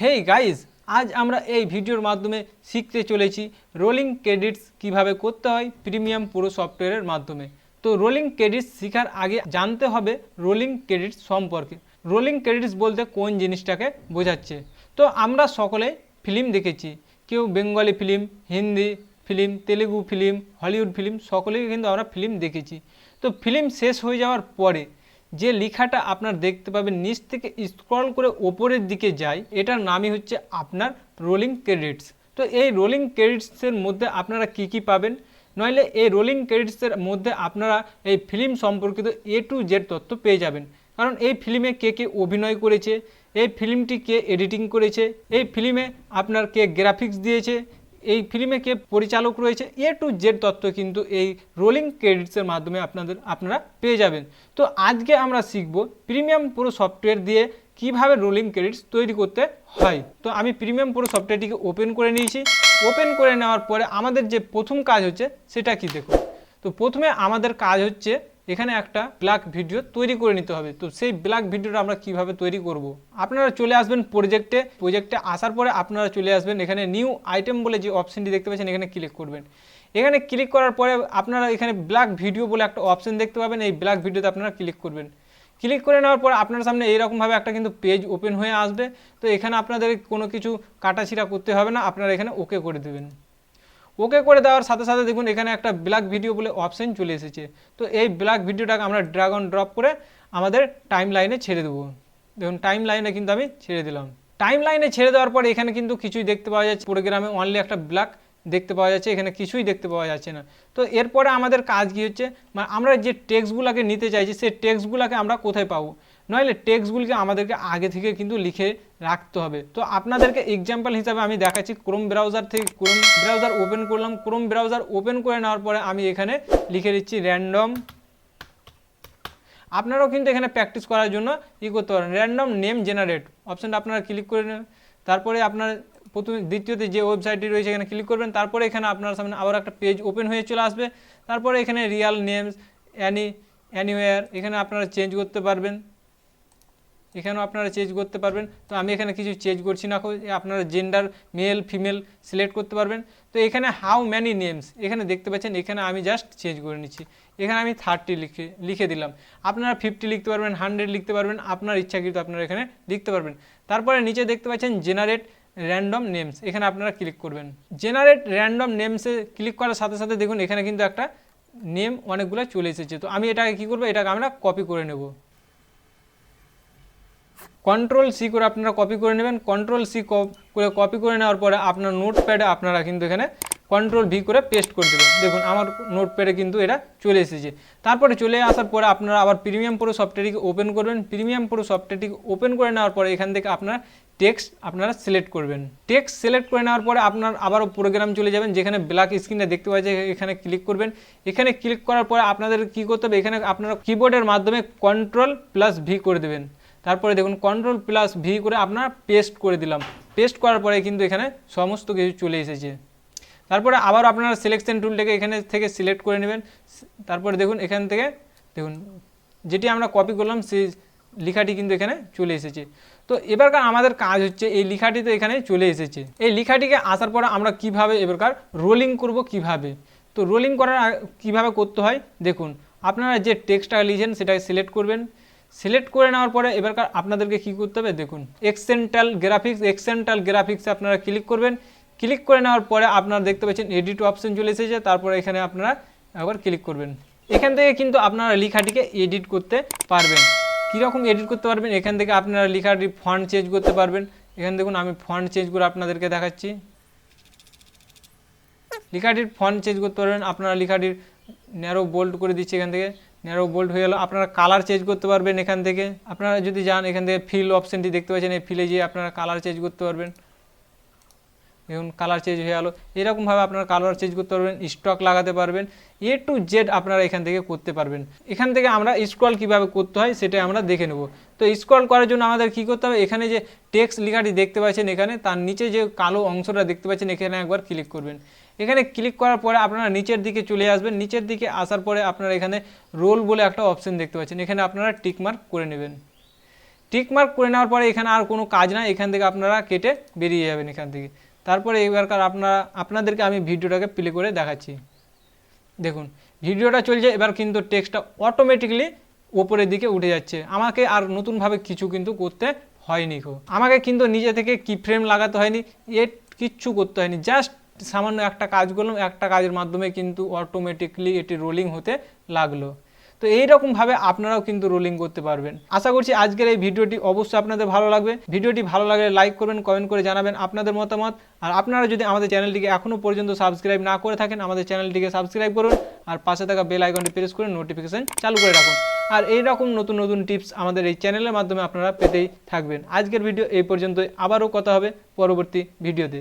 Hey guys, আজ আমরা এই ভিডিওর মাধ্যমে শিখতে চলেছি রোলিং ক্রেডিটস কিভাবে করতে হয় প্রিমিয়াম প্রো সফটওয়্যারের মাধ্যমে। তো রোলিং ক্রেডিটস শেখার আগে জানতে হবে রোলিং ক্রেডিটস সম্পর্কে। রোলিং ক্রেডিটস বলতে কোন জিনিসটাকে বোঝাচ্ছে। তো আমরা সকলে ফিল্ম দেখেছি, কেউ Bengali film, Hindi film, Telugu film, Hollywood film, সকলেই কিন্তু আমরা ফিল্ম দেখেছি। তো ফিল্ম শেষ হয়ে যাওয়ার পরে যে লেখাটা আপনার দেখতে পাবেন নিচ থেকে স্ক্রল করে ওপরের দিকে যায়, এটার নামই হচ্ছে আপনার রোলিং ক্রেডিটস। তো এই রোলিং ক্রেডিটসের মধ্যে আপনারা কি কি পাবেন, নইলে এই রোলিং ক্রেডিটসের মধ্যে আপনারা এই ফিল্ম সম্পর্কিত A to Z তথ্য পেয়ে যাবেন। কারণ এই ফিল্মে কে কে অভিনয় করেছে, এই ফিল্মটি কে এডিটিং করেছে, এই ফিল্মে আপনার কে গ্রাফিক্স দিয়েছে, এই ফিল্মে কে পরিচালক রয়েছে, A to Z তথ্য কিন্তু এই রোলিং ক্রেডিটসের মাধ্যমে আপনারা পেয়ে যাবেন। তো আজকে আমরা শিখব প্রিমিয়াম প্রো সফটওয়্যার দিয়ে কিভাবে রোলিং ক্রেডিটস তৈরি করতে হয়। তো আমি প্রিমিয়াম প্রো সফটওয়্যারটিকে ওপেন করে নিয়েছি। ওপেন করে নেওয়ার পরে আমাদের যে প্রথম কাজ হচ্ছে সেটা কি দেখুন। তো প্রথমে আমাদের কাজ হচ্ছে এখানে একটা ব্ল্যাক ভিডিও তৈরি করে নিতে হবে। তো সেই ব্ল্যাক ভিডিওটা আমরা কিভাবে তৈরি করব, আপনারা চলে আসবেন প্রজেক্টে আসার পরে আপনারা চলে আসবেন এখানে নিউ আইটেম বলে যে অপশনটি দেখতে পাচ্ছেন, এখানে ক্লিক করবেন। এখানে ক্লিক করার পরে আপনারা এখানে ব্ল্যাক ভিডিও বলে একটা অপশন দেখতে পাবেন, এই ব্ল্যাক ভিডিওতে আপনারা ক্লিক করবেন। ক্লিক করে নেওয়ার পর আপনার সামনে এইরকমভাবে একটা কিন্তু পেজ ওপেন হয়ে আসবে। তো এখানে আপনাদের কোনো কিছু কাটাছিড়া করতে হবে না, আপনারা এখানে ওকে করে দেবেন। ওকে করে দেওয়ার সাথে সাথে দেখুন এখানে একটা ব্ল্যাক ভিডিও বলে অপশন চলে এসেছে। তো এই ব্ল্যাক ভিডিওটাকে আমরা ড্র্যাগ অন ড্রপ করে আমাদের টাইম লাইনে ছেড়ে দেবো। দেখুন টাইম লাইনে কিন্তু আমি ছেড়ে দিলাম। টাইম লাইনে ছেড়ে দেওয়ার পরে এখানে কিন্তু কিছুই দেখতে পাওয়া যাচ্ছে, প্রোগ্রামে অনলি একটা ব্ল্যাক দেখতে পাওয়া যাচ্ছে, এখানে কিছুই দেখতে পাওয়া যাচ্ছে না। তো এরপরে আমাদের কাজ কী হচ্ছে, আমরা যে টেক্সটগুলোকে নিতে চাইছি সেই টেক্সটগুলোকে আমরা কোথায় পাবো, নইলে টেক্সটগুলিকে আমাদেরকে আগে থেকে কিন্তু লিখে রাখতে হবে। তো আপনাদেরকে এক্সাম্পল হিসাবে আমি দেখাচ্ছি, ক্রোম ব্রাউজার থেকে ক্রোম ব্রাউজার ওপেন করলাম। ক্রোম ব্রাউজার ওপেন করে নেওয়ার পরে আমি এখানে লিখে দিচ্ছি র্যান্ডম। আপনারাও কিন্তু এখানে প্র্যাকটিস করার জন্য করতে পারেন, র্যান্ডম নেম জেনারেট অপশানটা আপনারা ক্লিক করে নেন। তারপরে আপনার দ্বিতীয়তে যে ওয়েবসাইটটি রয়েছে এখানে ক্লিক করবেন। তারপরে এখানে আপনার সামনে আবার একটা পেজ ওপেন হয়ে চলে আসবে। তারপরে এখানে রিয়াল নেমস এনিওয়্যার এখানে আপনারা চেঞ্জ করতে পারবেন, এখানেও আপনারা চেঞ্জ করতে পারবেন। তো আমি এখানে কিছু চেঞ্জ করছি না, আপনারা জেন্ডার মেল ফিমেল সিলেক্ট করতে পারবেন। তো এখানে হাউ ম্যানি নেমস এখানে দেখতে পাচ্ছেন, এখানে আমি জাস্ট চেঞ্জ করে নিচ্ছি। এখানে আমি 30 লিখে দিলাম। আপনারা 50 লিখতে পারবেন, 100 লিখতে পারবেন, আপনার ইচ্ছাকৃত আপনারা এখানে লিখতে পারবেন। তারপরে নিচে দেখতে পাচ্ছেন জেনারেট র্যান্ডম নেমস, এখানে আপনারা ক্লিক করবেন। জেনারেট র্যান্ডম নেমসে ক্লিক করার সাথে সাথে দেখুন এখানে কিন্তু একটা নেম অনেকগুলো চলে এসেছে। তো আমি এটাকে কী করবো, এটাকে আমরা কপি করে নেব। কন্ট্রোল-C করে আপনারা কপি করে নেবেন। কন্ট্রোল-C করে কপি করে নেওয়ার পরে আপনার নোটপ্যাডে আপনারা কিন্তু এখানে কন্ট্রোল-V করে পেস্ট করে দেবেন। দেখুন আমার নোটপ্যাডে কিন্তু এটা চলে এসেছে। তারপরে চলে আসার পরে আপনারা আবার প্রিমিয়াম প্রো সফটওয়্যারটিকে ওপেন করবেন। প্রিমিয়াম প্রো সফটওয়্যারটিকে ওপেন করে নেওয়ার পরে এখান থেকে আপনারা টেক্সট আপনারা সিলেক্ট করবেন। টেক্সট সিলেক্ট করে নেওয়ার পরে আপনার আবারও প্রোগ্রাম চলে যাবেন, যেখানে ব্ল্যাক স্ক্রিনে দেখতে পাওয়া যায় এখানে ক্লিক করবেন। এখানে ক্লিক করার পরে আপনাদের কী করতে হবে, এখানে আপনারা কিবোর্ডের মাধ্যমে Ctrl+V করে দেবেন। তারপরে দেখুন Ctrl+V করে আপনারা পেস্ট করে দিলাম। পেস্ট করার পরে কিন্তু এখানে সমস্ত কিছু চলে এসেছে। তারপরে আবার আপনারা সিলেকশন টুলটাকে এখানে থেকে সিলেক্ট করে নেবেন। তারপরে দেখুন এখান থেকে দেখুন যেটি আমরা কপি করলাম সেই লেখাটি কিন্তু এখানে চলে এসেছে। তো এবারকার আমাদের কাজ হচ্ছে এই লেখাটি তো এখানে চলে এসেছে, এই লেখাটিকে আসার পরে আমরা কিভাবে এবারকার রোলিং করব কিভাবে। তো রোলিং করার কিভাবে করতে হয় দেখুন, আপনারা যে টেক্সটটা লিখেছেন সেটাকে সিলেক্ট করবেন। সিলেক্ট করে নেওয়ার পরে এবারকার আপনাদেরকে কী করতে হবে দেখুন, এক্সেন্টাল গ্রাফিক্সে আপনারা ক্লিক করবেন। ক্লিক করে নেওয়ার পরে আপনারা দেখতে পাচ্ছেন এডিট অপশন চলে এসেছে। তারপরে এখানে আপনারা একবার ক্লিক করবেন। এখান থেকে কিন্তু আপনারা লেখাটিকে এডিট করতে পারবেন। কীরকম এডিট করতে পারবেন, এখান থেকে আপনারা লেখাটির ফন্ট চেঞ্জ করতে পারবেন। এখানে দেখুন আমি ফন্ট চেঞ্জ করে আপনাদেরকে দেখাচ্ছি। লেখাটির ফন্ট চেঞ্জ করতে পারবেন, আপনারা লেখাটির ন্যারো বোল্ড করে দিচ্ছি, এখান থেকে ন্যারো বোল্ড হয়ে গেল। আপনারা কালার চেঞ্জ করতে পারবেন এখান থেকে। আপনারা যদি যান এখান থেকে ফিল অপশানটি দেখতে পাচ্ছেন, এই ফিলে গিয়ে আপনারা কালার চেঞ্জ করতে পারবেন। দেখুন কালার চেঞ্জ হয়ে গেল। এরকমভাবে আপনারা কালার চেঞ্জ করতে পারবেন, স্টক লাগাতে পারবেন, A to Z আপনারা এখান থেকে করতে পারবেন। এখান থেকে আমরা স্ক্রল কিভাবে করতে হয় সেটাই আমরা দেখে নেব। তো স্ক্রল করার জন্য আমাদের কি করতে হবে, এখানে যে টেক্সট লেখাটি দেখতে পাচ্ছেন এখানে তার নিচে যে কালো অংশটা দেখতে পাচ্ছেন এখানে একবার ক্লিক করবেন। এখানে ক্লিক করার পরে আপনারা নিচের দিকে চলে আসবেন। নিচের দিকে আসার পরে আপনারা এখানে রোল বলে একটা অপশন দেখতে পাচ্ছেন, এখানে আপনারা টিক মার্ক করে নেবেন। টিক মার্ক করে নেওয়ার পরে এখানে আর কোনো কাজ না, এখান থেকে আপনারা কেটে বেরিয়ে যাবেন এখান থেকে। তারপরে এবারকার আপনাদেরকে আমি ভিডিওটাকে প্লে করে দেখাচ্ছি। দেখুন ভিডিওটা চলছে, এবার কিন্তু টেক্সটটা অটোমেটিক্যালি ওপরের দিকে উঠে যাচ্ছে। আমাকে আর নতুনভাবে কিছু কিন্তু করতে হয়নি, আমাকে কিন্তু নিজে থেকে কি ফ্রেম লাগাতে হয়নি, কিচ্ছু করতে হয়নি, জাস্ট সামান্য একটা কাজ করলাম, একটা কাজের মাধ্যমে কিন্তু অটোমেটিকলি এটি রোলিং হতে লাগলো। তো এইরকমভাবে আপনারাও কিন্তু রোলিং করতে পারবেন। আশা করছি আজকের এই ভিডিওটি অবশ্যই আপনাদের ভালো লাগবে। ভিডিওটি ভালো লাগলে লাইক করবেন, কমেন্ট করে জানাবেন আপনাদের মতামত। আর আপনারা যদি আমাদের চ্যানেলটিকে এখনও পর্যন্ত সাবস্ক্রাইব না করে থাকেন, আমাদের চ্যানেলটিকে সাবস্ক্রাইব করুন আর পাশে থাকা বেল আইকনটি প্রেস করে নোটিফিকেশন চালু করে রাখুন। আর এইরকম নতুন নতুন টিপস আমাদের এই চ্যানেলের মাধ্যমে আপনারা পেতেই থাকবেন। আজকের ভিডিও এই পর্যন্তই, আবারও কথা হবে পরবর্তী ভিডিওতে।